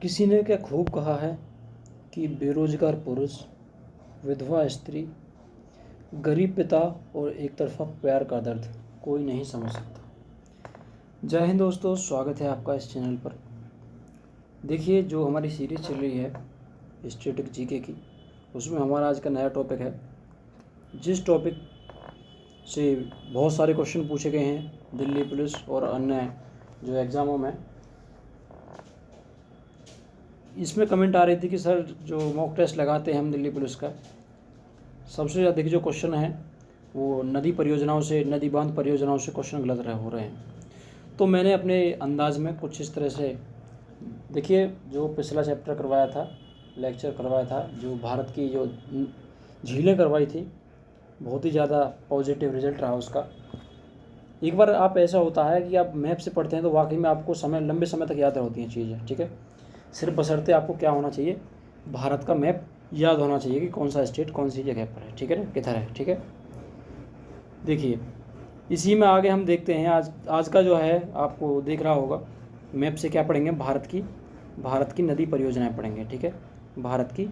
किसी ने क्या खूब कहा है कि बेरोजगार पुरुष, विधवा स्त्री, गरीब पिता और एक तरफा प्यार का दर्द कोई नहीं समझ सकता। जय हिंद दोस्तों, स्वागत है आपका इस चैनल पर। देखिए, जो हमारी सीरीज चल रही है स्टैटिक जीके की, उसमें हमारा आज का नया टॉपिक है। जिस टॉपिक से बहुत सारे क्वेश्चन पूछे गए हैं दिल्ली पुलिस और अन्य जो एग्ज़ामों में, इसमें कमेंट आ रही थी कि सर जो मॉक टेस्ट लगाते हैं हम दिल्ली पुलिस का, सबसे ज़्यादा जो क्वेश्चन है वो नदी परियोजनाओं से, नदी बांध परियोजनाओं से क्वेश्चन गलत हो रहे हैं। तो मैंने अपने अंदाज में कुछ इस तरह से, देखिए, जो पिछला चैप्टर करवाया था, लेक्चर करवाया था, जो भारत की जो झीलें करवाई थी, बहुत ही ज़्यादा पॉजिटिव रिजल्ट रहा उसका। एक बार आप ऐसा होता है कि आप मैप से पढ़ते हैं तो वाकई में आपको लंबे समय तक याद होती हैं चीज़ें, ठीक है। सिर्फ बशर्ते आपको क्या होना चाहिए, भारत का मैप याद होना चाहिए कि कौन सा स्टेट कौन सी जगह पर है, ठीक है ना, किधर है, ठीक है। देखिए, इसी में आगे हम देखते हैं। आज का जो है आपको देख रहा होगा, मैप से क्या पढ़ेंगे, भारत की नदी परियोजनाएं पढ़ेंगे, ठीक है। भारत की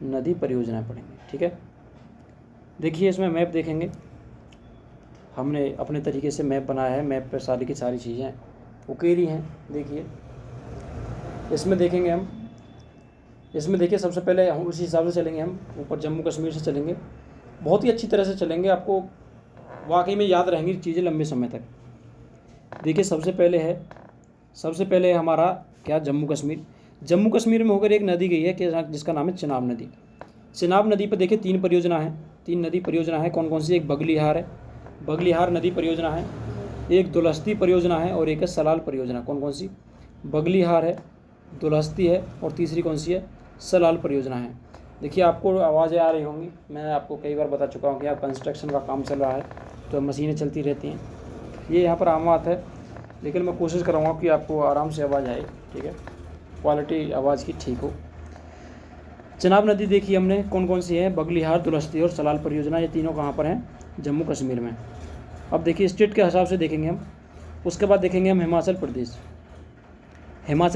नदी परियोजनाएं पढ़ेंगे, ठीक है। देखिए, इसमें मैप देखेंगे, हमने अपने तरीके से मैप बनाया है। मैप पर सारी की सारी चीज़ें उकेरी हैं। देखिए, इसमें देखेंगे हम, इसमें देखिए सबसे पहले हम उसी हिसाब से चलेंगे। हम ऊपर जम्मू कश्मीर से चलेंगे, बहुत ही अच्छी तरह से चलेंगे, आपको वाकई में याद रहेंगी चीज़ें लंबे समय तक। देखिए, सबसे पहले हमारा क्या, जम्मू कश्मीर में होकर एक नदी गई है जिसका नाम है चिनाब नदी। चिनाब नदी पर देखिए तीन नदी परियोजना है। कौन कौन सी? एक बगलिहार नदी परियोजना है, एक दुलहस्ती परियोजना है और एक है सलाल परियोजना। कौन कौन सी? बगलिहार है, दुलहस्ती है और तीसरी कौन सी है? सलाल परियोजना है। देखिए, आपको आवाज़ें आ रही होंगी, मैं आपको कई बार बता चुका हूँ कि आप कंस्ट्रक्शन का काम चल रहा है तो मशीनें चलती रहती हैं, ये यहाँ पर आम बात है। लेकिन मैं कोशिश करूँगा कि आपको आराम से आवाज़ आए, ठीक है, क्वालिटी आवाज़ की ठीक हो। चिनाब नदी देखी हमने कौन कौन सी है, बगलिहार, दुलहस्ती और सलाल परियोजना, ये तीनों कहाँ पर हैं? जम्मू कश्मीर में। अब देखिए, स्टेट के हिसाब से देखेंगे हम। उसके बाद देखेंगे हम हिमाचल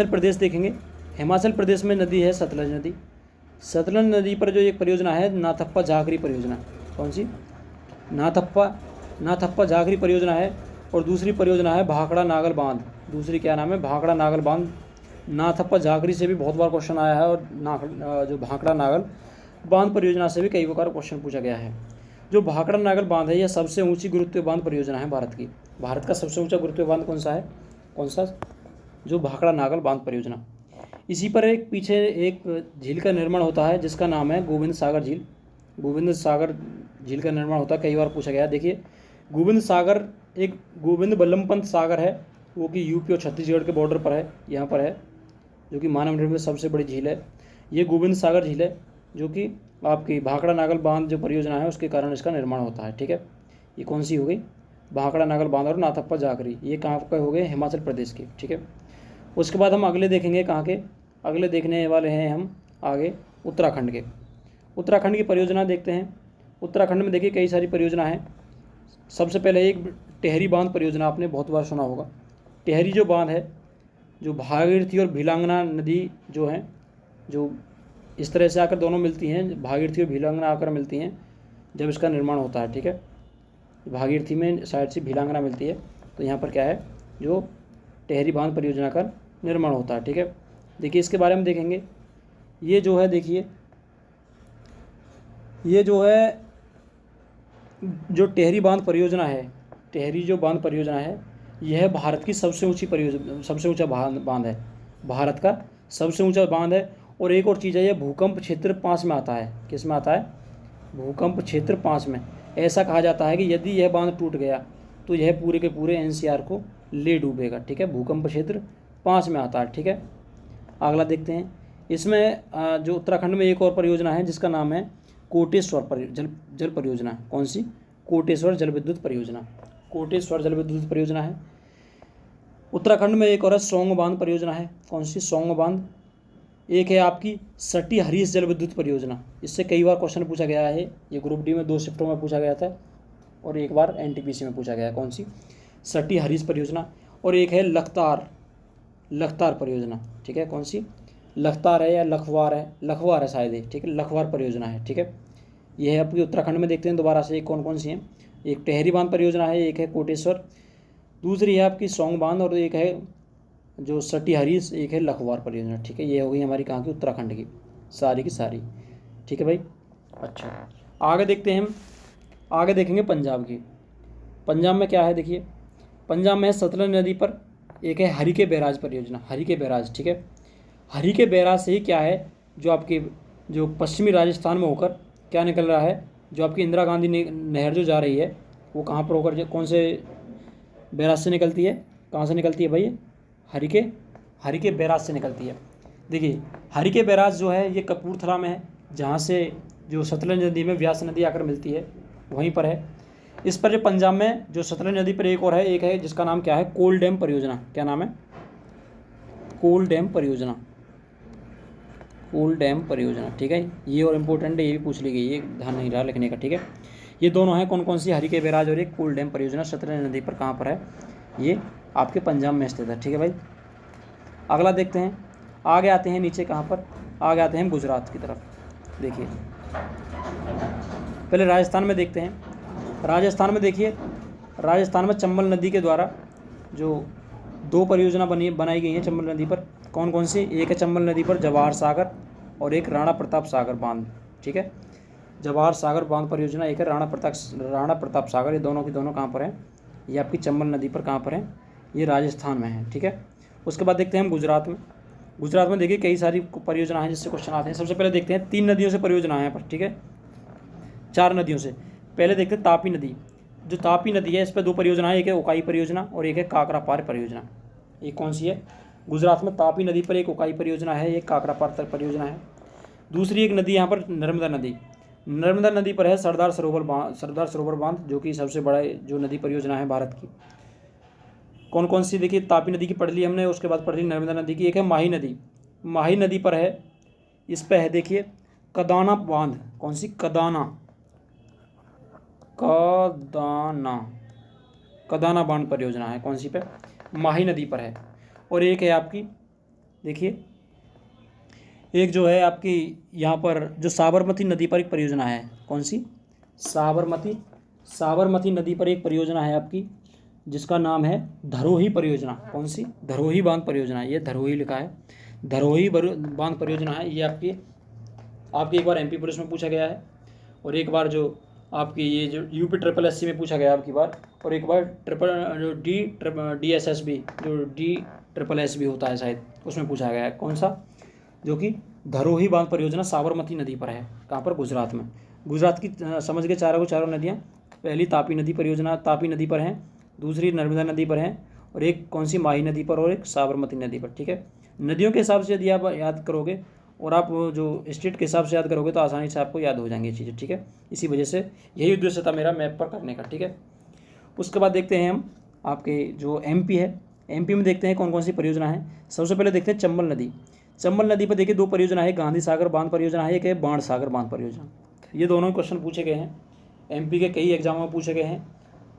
प्रदेश देखेंगे। हिमाचल प्रदेश में नदी है सतलज नदी पर जो एक परियोजना है, नाथप्पा झाखरी परियोजना। कौन सी? नाथप्पा झाखरी परियोजना है। और दूसरी परियोजना है भाखड़ा नागल बांध। दूसरी क्या नाम है? भाखड़ा नागल बांध। नाथप्पा झाखरी से भी बहुत बार क्वेश्चन आया है और जो भाखड़ा नागल बांध परियोजना से भी कई बार क्वेश्चन पूछा गया है। जो भाखड़ा नागल बांध है, यह सबसे ऊंची गुरुत्वीय बांध परियोजना है भारत की। भारत का सबसे ऊंचा गुरुत्वीय बांध कौन सा? जो भाखड़ा नागल बांध परियोजना। इसी पर एक पीछे एक झील का निर्माण होता है जिसका नाम है गोविंद सागर झील का निर्माण होता है, कई बार पूछा गया। देखिए, गोविंद बल्लभ पंत सागर है, वो कि यूपी और छत्तीसगढ़ के बॉर्डर पर है, यहाँ पर है, जो कि मानव निर्मित सबसे बड़ी झील है। ये गोविंद सागर झील है, जो कि आपकी भाखड़ा नागल बांध जो परियोजना है उसके कारण इसका निर्माण होता है, ठीक है। ये कौन सी हो गई? भाखड़ा नागल बांध और नाथप्पा झाखरी, ये कहाँ के हो गए? हिमाचल प्रदेश के, ठीक है। उसके बाद हम अगले देखेंगे, कहाँ के? अगले देखने वाले हैं हम आगे उत्तराखंड की परियोजना देखते हैं। उत्तराखंड में देखिए कई सारी परियोजना है। सबसे पहले एक टेहरी बांध परियोजना, आपने बहुत बार सुना होगा। टेहरी जो बांध है, जो भागीरथी और भीलांगना नदी जो हैं, जो इस तरह से आकर दोनों मिलती हैं, भागीरथी और भीलांगना आकर मिलती हैं जब इसका निर्माण होता है, ठीक है। भागीरथी में साइड से भीलांगना मिलती है, तो यहाँ पर क्या है, जो टेहरी बांध परियोजना का निर्माण होता है, ठीक है। देखिए, इसके बारे में देखेंगे। ये जो है, देखिए, ये जो है, जो टेहरी बांध परियोजना है, यह भारत की सबसे ऊंचा बांध है। भारत का सबसे ऊंचा बांध है। और एक और चीज़ है, यह भूकंप क्षेत्र 5 में आता है। किस में आता है? भूकंप क्षेत्र 5 में। ऐसा कहा जाता है कि यदि यह बांध टूट गया तो यह पूरे के पूरे एनसीआर को ले डूबेगा, ठीक है। भूकंप क्षेत्र 5 में आता है, ठीक है। अगला देखते हैं। इसमें जो उत्तराखंड में एक और परियोजना है जिसका नाम है कोटेश्वर जल परियोजना। कौन सी? कोटेश्वर जल विद्युत परियोजना है। उत्तराखंड में एक और सोंग बांध परियोजना है। कौन सी? सोंग बांध। एक है आपकी सटी हरीश जल विद्युत परियोजना। इससे कई बार क्वेश्चन पूछा गया है, ये ग्रुप डी में 2 शिफ्टों में पूछा गया था और एक बार एनटीपीसी में पूछा गया। कौन सी? सटी हरीश परियोजना। और एक है लखतार परियोजना, ठीक है। कौन सी? लखतार है या लखवार है, लखवार है शायद ये, ठीक है, लखवार परियोजना है, ठीक है। ये है आपकी उत्तराखंड में। देखते हैं दोबारा से कौन कौन सी हैं। एक टेहरी बांध परियोजना है, एक है कोटेश्वर, दूसरी है आपकी सौंग बांध, और एक है जो सटीहरी, एक है लखवार परियोजना, ठीक है। ये हो गई हमारी कहाँ की, उत्तराखंड की सारी की सारी, ठीक है भाई। अच्छा, आगे देखते हैं हम, आगे देखेंगे पंजाब की। पंजाब में क्या है देखिए, पंजाब में सतलज नदी पर एक है हरिके बैराज परियोजना, हरिके बैराज, ठीक है। हरिके बैराज से ही क्या है, जो आपके जो पश्चिमी राजस्थान में होकर क्या निकल रहा है, जो आपकी इंदिरा गांधी नहर जो जा रही है वो कहाँ पर होकर, कौन से बैराज से निकलती है, कहाँ से निकलती है भाई, हरिके, हरिके बैराज से निकलती है। देखिए हरिके बैराज जो है ये कपूरथला में है, जहाँ से जो सतलज नदी में व्यास नदी आकर मिलती है वहीं पर है। इस पर जो पंजाब में जो सतलज नदी पर एक और है, एक है जिसका नाम क्या है, कोल डैम परियोजना। क्या नाम है, कोल डैम परियोजना, कोल डैम परियोजना, ठीक है। ये और इम्पोर्टेंट है, ये भी पूछ ली गई, ये ध्यान नहीं रहा लिखने का, ठीक है। ये दोनों हैं कौन कौन सी, हरिके बैराज और एक कोल डैम परियोजना, सतलज नदी पर कहाँ पर है, ये आपके पंजाब में स्थित है, ठीक है भाई। अगला देखते हैं, आगे आते हैं नीचे कहाँ पर, आगे आते हैं गुजरात की तरफ। देखिए पहले राजस्थान में देखते हैं। राजस्थान में देखिए, राजस्थान में चंबल नदी के द्वारा जो 2 परियोजना बनाई गई हैं चंबल नदी पर, कौन कौन सी, एक है चंबल नदी पर जवाहर सागर और एक राणा प्रताप सागर बांध, ठीक है। जवाहर सागर बांध परियोजना एक है, राणा प्रताप सागर, ये दोनों की दोनों कहाँ पर हैं, ये आपकी चंबल नदी पर कहाँ पर है, ये राजस्थान में है, ठीक है। उसके बाद देखते हैं हम गुजरात में। गुजरात में देखिए कई सारी परियोजना हैं जिससे क्वेश्चन आते हैं। सबसे पहले देखते हैं 3 नदियों से परियोजना है यहाँ पर, ठीक है, 4 नदियों से। पहले देखते हैं तापी नदी। जो तापी नदी है इस पर 2 परियोजना है, एक है उकाई परियोजना और एक है काकरापार परियोजना। ये कौन सी है, गुजरात में तापी नदी पर एक उकाई परियोजना है, एक काकरापार परियोजना है। दूसरी एक नदी यहाँ पर नर्मदा नदी, नर्मदा नदी पर है सरदार सरोवर बांध, जो कि सबसे बड़ा जो नदी परियोजना है भारत की। कौन कौन सी, देखिए तापी नदी की पढ़ ली हमने, उसके बाद पढ़ ली नर्मदा नदी की। एक है माही नदी, माही नदी पर है, इस पर है देखिए कदाना बांध, कौन सी, कदाना, कदाना, कदाना बांध परियोजना है, कौन सी पे, माही नदी पर है। और एक है आपकी देखिए, एक जो है आपकी यहाँ पर जो साबरमती नदी पर एक परियोजना है, कौन सी, साबरमती नदी पर एक परियोजना है आपकी, जिसका नाम है धरोही परियोजना। कौन सी, धरोही बांध परियोजना, ये धरोही लिखा है, धरोही बांध परियोजना है। ये आपकी एक बार MP पुलिस में पूछा गया है, और एक बार जो आपकी ये जो UP SSS में पूछा गया आपकी बार, और एक बार जो DSSB जो DSSS होता है शायद, उसमें पूछा गया है। कौन सा, जो कि धरोही बांध परियोजना साबरमती नदी पर है, कहाँ पर, गुजरात में। गुजरात की समझ के चारों नदियाँ, पहली तापी नदी परियोजना तापी नदी पर है, दूसरी नर्मदा नदी पर है, और एक कौन सी, माही नदी पर, और एक साबरमती नदी पर, ठीक है। नदियों के हिसाब से यदि आप याद करोगे और आप जो स्टेट के हिसाब से याद करोगे तो आसानी से आपको याद हो जाएंगी चीज़ें, ठीक है। इसी वजह से यही उद्देश्य था मेरा मैप पर करने का, ठीक है। उसके बाद देखते हैं हम आपके जो MP है, MP में देखते हैं कौन कौन सी परियोजना है। सबसे पहले देखते हैं चंबल नदी। चंबल नदी पर देखिए 2 परियोजना है, गांधी सागर बांध परियोजना है, एक है बाण सागर बांध परियोजना। ये दोनों क्वेश्चन पूछे गए हैं, MP के कई एग्जामों में पूछे गए हैं,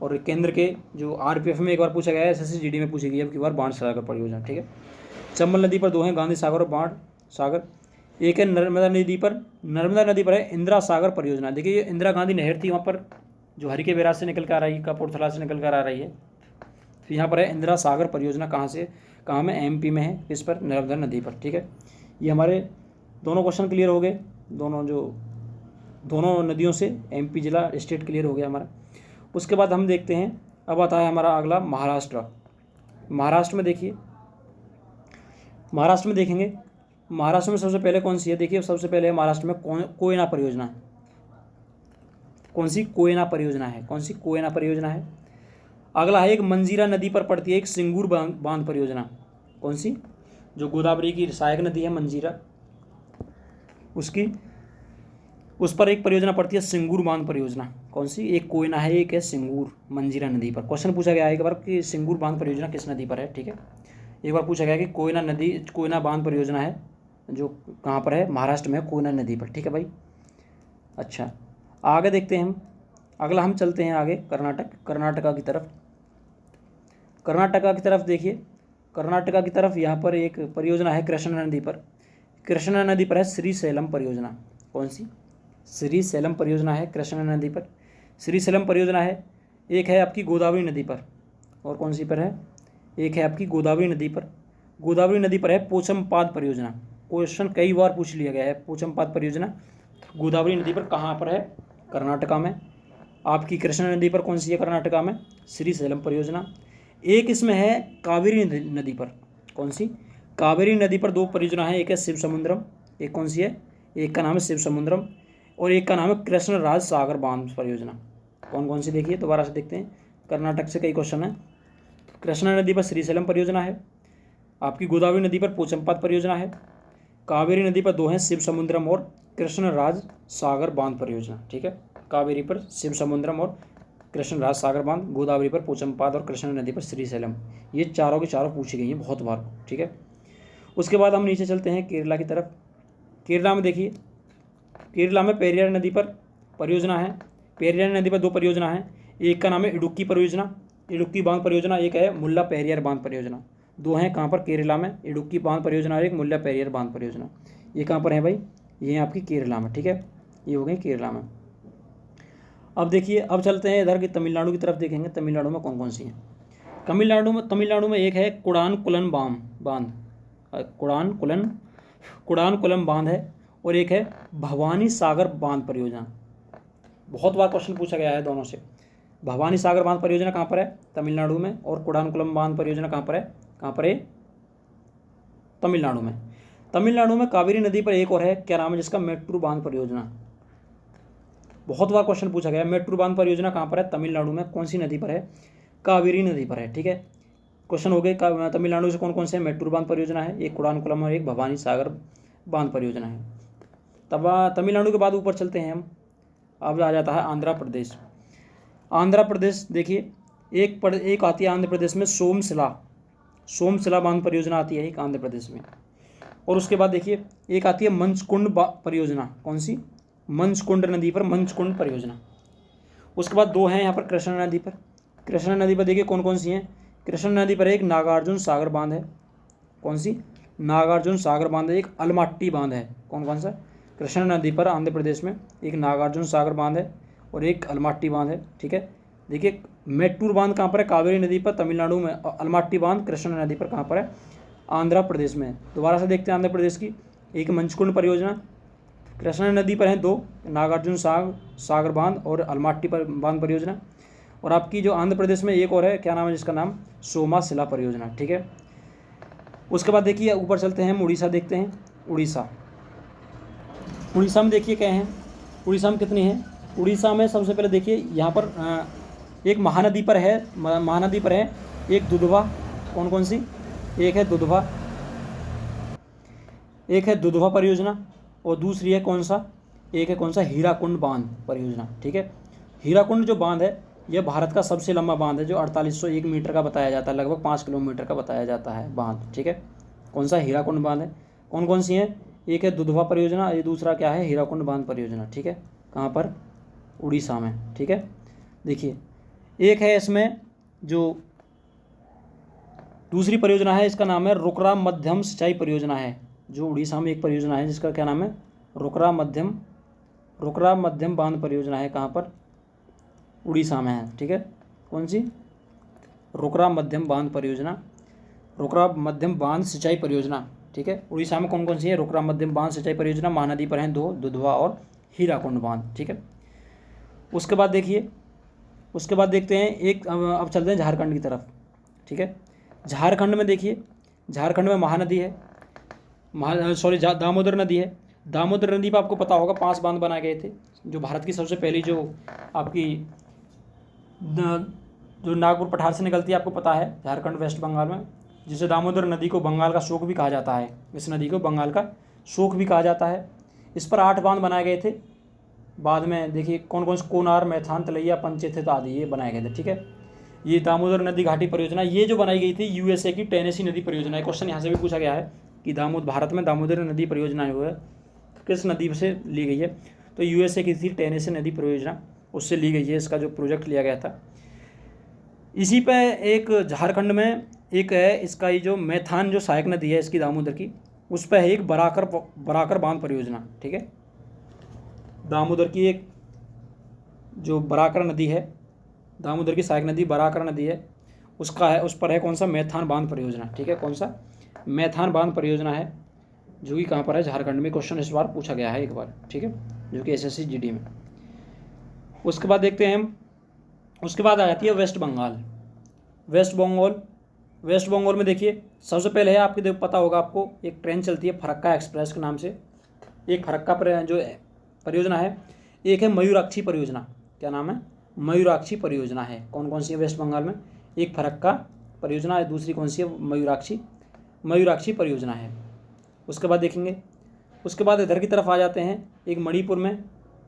और केंद्र के जो RPF में एक बार पूछा गया है, SSC GD में पूछी गई है अब की बार बाण सागर परियोजना, ठीक है। चंबल नदी पर 2 हैं, गांधी सागर और बाण सागर। एक है नर्मदा नदी पर है इंदिरा सागर परियोजना। देखिए ये इंदिरा गांधी नहर थी वहाँ पर, जो हरिके बैराज से निकल कर आ रही है, कपूरथला से निकल कर आ रही है। फिर यहाँ पर है इंदिरा सागर परियोजना, कहाँ में, MP में है, इस पर नर्मदा नदी पर, ठीक है। ये हमारे दोनों क्वेश्चन क्लियर हो गए, दोनों नदियों से MP जिला स्टेट क्लियर हो गया हमारा। उसके बाद हम देखते हैं, अब आता है हमारा अगला महाराष्ट्र। महाराष्ट्र में देखिए, महाराष्ट्र में देखेंगे, महाराष्ट्र में सबसे पहले कौन सी है, देखिए सबसे पहले महाराष्ट्र में कोयना परियोजना है। कौन सी, कोयना परियोजना है, कौन सी, कोयना परियोजना है। अगला है एक मंजीरा नदी पर पड़ती है एक सिंगूर बांध परियोजना। कौन सी, जो गोदावरी की सहायक नदी है मंजीरा, उस पर एक परियोजना पड़ती है सिंगूर बांध परियोजना। कौन सी, एक कोयना है, एक है सिंगूर, मंजीरा नदी पर। क्वेश्चन पूछा गया है एक बार कि सिंगूर बांध परियोजना किस नदी पर है, ठीक है। एक बार पूछा गया कि कोयना बांध परियोजना है जो कहाँ पर है, महाराष्ट्र में, कोयना नदी पर, ठीक है भाई। अच्छा, आगे देखते हैं हम, अगला हम चलते हैं आगे कर्नाटका की तरफ। कर्नाटका की तरफ देखिए, कर्नाटका की तरफ यहाँ पर एक परियोजना है कृष्णा नदी पर। कृष्णा नदी पर है श्रीशैलम परियोजना। कौन सी? श्रीशैलम परियोजना है कृष्णा नदी पर। श्रीशैलम परियोजना है। एक है आपकी गोदावरी नदी पर, और कौन सी पर है? एक है आपकी गोदावरी नदी पर। गोदावरी नदी पर है पोचमपाद परियोजना। क्वेश्चन कई बार पूछ लिया गया है। पोचमपाद परियोजना गोदावरी नदी पर कहाँ पर है? कर्नाटका में। आपकी कृष्णा नदी पर कौन सी है कर्नाटका में? श्रीशैलम परियोजना। एक इसमें है कावेरी नदी पर। कौन सी? कावेरी नदी पर दो परियोजना है, एक है शिव समुद्रम, एक कौन सी है? एक का नाम है शिव समुद्रम और एक का नाम है कृष्णराज सागर बांध परियोजना। कौन कौन सी देखिए, दोबारा से देखते हैं, कर्नाटक से कई क्वेश्चन है। कृष्णा नदी पर श्रीशैलम परियोजना है, आपकी गोदावरी नदी पर पोचमपाद परियोजना है, कावेरी नदी पर दो हैं शिव समुद्रम और कृष्णराज सागर बांध परियोजना। ठीक है, कावेरी पर शिव समुद्रम और कृष्णराज सागर बांध, गोदावरी पर पोचमपाद और कृष्णा नदी पर श्रीशैलम। ये चारों की चारों पूछी गई हैं बहुत बार। ठीक है, उसके बाद हम नीचे चलते हैं केरला की तरफ। केरला में देखिए, केरला में पेरियार नदी पर परियोजना है। पेरियार नदी पर दो परियोजना है, एक का नाम है इडुक्की परियोजना, इडुक्की बांध परियोजना, एक है मुल्ला पेरियार बांध परियोजना। दो हैं कहाँ पर? केरला में, इडुक्की बांध परियोजना और एक मुल्ला पेरियार बांध परियोजना। ये कहाँ पर है भाई? ये आपकी केरला में। ठीक है, ये हो गई केरला में। अब देखिए, अब चलते हैं इधर की तमिलनाडु की तरफ, देखेंगे तमिलनाडु में कौन कौन सी हैं। तमिलनाडु में एक है कुडानकुलन बांध, कुडानकुलम बांध है, और एक है भवानी सागर बांध परियोजना। बहुत बार क्वेश्चन पूछा गया है दोनों से। भवानी सागर बांध परियोजना कहाँ पर है? तमिलनाडु में। और कुडानकुलम बांध परियोजना कहाँ पर है? कहाँ पर है? तमिलनाडु में। तमिलनाडु में कावेरी नदी पर एक और है, क्या नाम है जिसका? मेट्टूर बांध परियोजना। बहुत बार क्वेश्चन पूछा गया, मेट्टूर बांध परियोजना कहाँ पर है? तमिलनाडु में। कौन सी नदी पर है? कावेरी नदी पर है। ठीक है, क्वेश्चन हो गए तमिलनाडु से कौन कौन से? मेट्टूर बांध परियोजना है, एक कुडानकुलम और एक भवानी सागर बांध परियोजना है। तब तमिलनाडु के बाद ऊपर चलते हैं हम। अब आ जाता है आंध्र प्रदेश। आंध्र प्रदेश देखिए, एक आती है आंध्र प्रदेश में सोमशिला बांध परियोजना आती है एक आंध्र प्रदेश में। और उसके बाद देखिए एक आती है मंचकुंड परियोजना। कौन सी? मंचकुंड नदी पर मंचकुंड परियोजना। उसके बाद दो हैं यहाँ पर कृष्णा नदी पर। कृष्णा नदी पर देखिए कौन कौन सी हैं। कृष्णा नदी पर एक नागार्जुन सागर बांध है। कौन सी? नागार्जुन सागर बांध है। एक अलमाट्टी बांध है। कौन कौन सा? कृष्णा नदी पर आंध्र प्रदेश में एक नागार्जुन सागर बांध है और एक अलमाट्टी बांध है। ठीक है, देखिए मेट्टूर बांध कहाँ पर है? कावेरी नदी पर तमिलनाडु में। अलमाट्टी बांध कृष्णा नदी पर कहाँ पर है? आंध्र प्रदेश में। दोबारा से देखते हैं आंध्र प्रदेश की। एक मंचकुंड परियोजना कृष्णा नदी पर है, दो नागार्जुन सागर बांध और अलमाट्टी पर बांध परियोजना। और आपकी जो आंध्र प्रदेश में एक और है, क्या नाम है जिसका नाम? सोमाशिला परियोजना। ठीक है, उसके बाद देखिए ऊपर चलते हैं, हम उड़ीसा देखते हैं। उड़ीसा में देखिए क्या है, उड़ीसा में कितनी है? उड़ीसा में सबसे पहले देखिए यहाँ पर एक महानदी पर है एक दुधवा। कौन कौन सी? एक है दुधवा परियोजना और दूसरी है कौन सा? एक है कौन सा? हीराकुंड बांध परियोजना। ठीक है, हीराकुंड जो बांध है यह भारत का सबसे लंबा बांध है, जो 4801 मीटर का बताया जाता है, लगभग 5 किलोमीटर का बताया जाता है बांध। ठीक है, कौन सा? हीराकुंड बांध है। कौन कौन सी है? एक है दुधवा परियोजना, ये दूसरा क्या है? हीराकुंड बांध परियोजना। ठीक है, कहाँ पर? उड़ीसा में। ठीक है, देखिए एक है इसमें जो दूसरी परियोजना है, इसका नाम है रुकरा मध्यम सिंचाई परियोजना है। जो उड़ीसा में एक परियोजना है जिसका क्या नाम है? रुकरा मध्यम बांध परियोजना है। कहाँ पर? उड़ीसा में है। ठीक है, कौन सी? रुकरा मध्यम बांध परियोजना, रुकरा मध्यम बांध सिंचाई परियोजना। ठीक है, उड़ीसा में कौन कौन सी है? रुकरा मध्यम बांध सिंचाई परियोजना। महानदी पर हैं दो, दुधवा और हीराकुंड बांध। ठीक है, उसके बाद देखते हैं एक, अब चलते हैं झारखंड की तरफ। ठीक है, झारखंड में देखिए, झारखंड में महानदी है, दामोदर नदी है। दामोदर नदी पर आपको पता होगा 5 बांध बनाए गए थे। जो भारत की सबसे पहली जो आपकी जो नागपुर पठार से निकलती है, आपको पता है, झारखंड वेस्ट बंगाल में, जिसे दामोदर नदी को बंगाल का शोक भी कहा जाता है। इस नदी को बंगाल का शोक भी कहा जाता है। इस पर 8 बांध बनाए गए थे। बाद में देखिए कौन कौन से? कोनार, मैथान, तलैया, पंचेथित आदि ये बनाए गए थे। ठीक है, ये दामोदर नदी घाटी परियोजना ये जो बनाई गई थी यूएसए की टेनेसी नदी परियोजना है। क्वेश्चन यहाँ से भी पूछा गया है कि भारत में दामोदर नदी परियोजना जो है किस नदी से ली गई है? तो यूएसए की थी टेनेसी नदी परियोजना, उससे ली गई है। इसका जो प्रोजेक्ट लिया गया था। इसी पे एक झारखंड में एक है, इसका ये जो मैथान जो सहायक नदी है इसकी दामोदर की, उस पर है एक बराकर बांध परियोजना, ठीक है। दामोदर की एक जो बराकर नदी है, दामोदर की सहायक नदी बराकर नदी है, उसका है, उस पर है कौन सा, मैथान बांध परियोजना, ठीक है। कौन सा, मैथान बांध परियोजना है, जो कि कहाँ पर है, झारखंड में। क्वेश्चन इस बार पूछा गया है एक बार, ठीक है, जो कि SSC GD में। उसके बाद देखते हैं हम, उसके बाद आ जाती है वेस्ट बंगाल। वेस्ट बंगाल में देखिए, सबसे पहले है आपको पता होगा आपको, एक ट्रेन चलती है फरक्का एक्सप्रेस के नाम से। एक फरक्का पर जो परियोजना है, एक है मयूराक्षी परियोजना। क्या नाम है, मयूराक्षी परियोजना है। कौन कौन सी है वेस्ट बंगाल में, एक फरक्का परियोजना है, दूसरी कौन सी है, मयूराक्षी परियोजना है। उसके बाद देखेंगे, उसके बाद इधर की तरफ आ जाते हैं, एक मणिपुर में।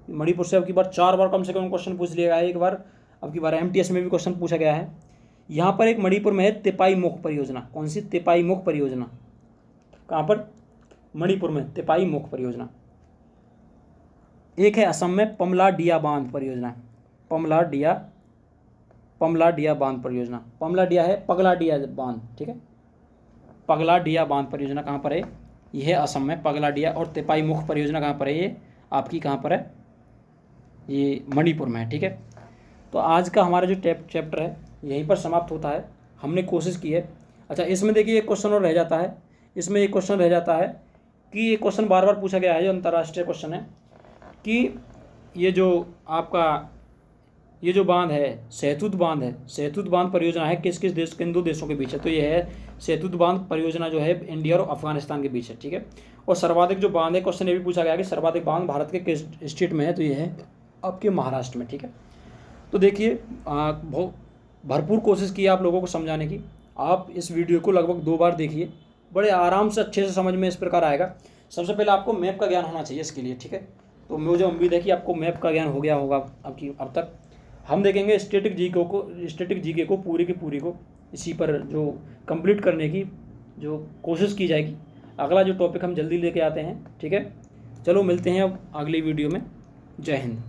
मणिपुर से अब की बार 4 बार कम से कम क्वेश्चन पूछ लिया गया है, एक बार अब की बार MTS में भी क्वेश्चन पूछा गया है। यहाँ पर एक मणिपुर में है तेपाई मुख परियोजना। कौन सी, तेपाई मुख परियोजना। कहाँ पर, मणिपुर में तेपाई मुख परियोजना। एक है असम में पमलाडिया बांध परियोजना। पमलाडिया बांध परियोजना। पमलाडिया है पगलाडिया बांध, ठीक है। पगलाडिया बांध परियोजना कहाँ पर है, यह है असम में पगलाडिया। और तेपाई मुख परियोजना कहाँ पर है, ये आपकी कहाँ पर है, ये मणिपुर में है, ठीक है। तो आज का हमारा जो चैप्टर है यहीं पर समाप्त होता है। हमने कोशिश की है। अच्छा, इसमें देखिए एक क्वेश्चन और रह जाता है, इसमें एक क्वेश्चन रह जाता है कि ये क्वेश्चन बार बार पूछा गया है, जो अंतर्राष्ट्रीय क्वेश्चन है, कि ये जो आपका ये जो बांध है, सहतूत बांध है, सहतूत बांध परियोजना है, किस किस देश, किन 2 देशों के बीच है। तो ये है सहतूत बांध परियोजना जो है इंडिया और अफगानिस्तान के बीच है, ठीक है। और सर्वाधिक जो बांध है, क्वेश्चन ये भी पूछा गया कि सर्वाधिक बांध भारत के किस स्टेट में है, तो ये है आपके महाराष्ट्र में, ठीक है। तो देखिए, बहुत भरपूर कोशिश की आप लोगों को समझाने की। आप इस वीडियो को लगभग 2 बार देखिए, बड़े आराम से अच्छे से समझ में इस प्रकार आएगा। सबसे पहले आपको मैप का ज्ञान होना चाहिए इसके लिए, ठीक है। तो मुझे उम्मीद है कि आपको मैप का ज्ञान हो गया होगा अब तक। हम देखेंगे स्टैटिक जीके को पूरी की पूरी को इसी पर जो कंप्लीट करने की जो कोशिश की जाएगी। अगला जो टॉपिक हम जल्दी लेके आते हैं, ठीक है। चलो मिलते हैं अब अगली वीडियो में। जय हिंद।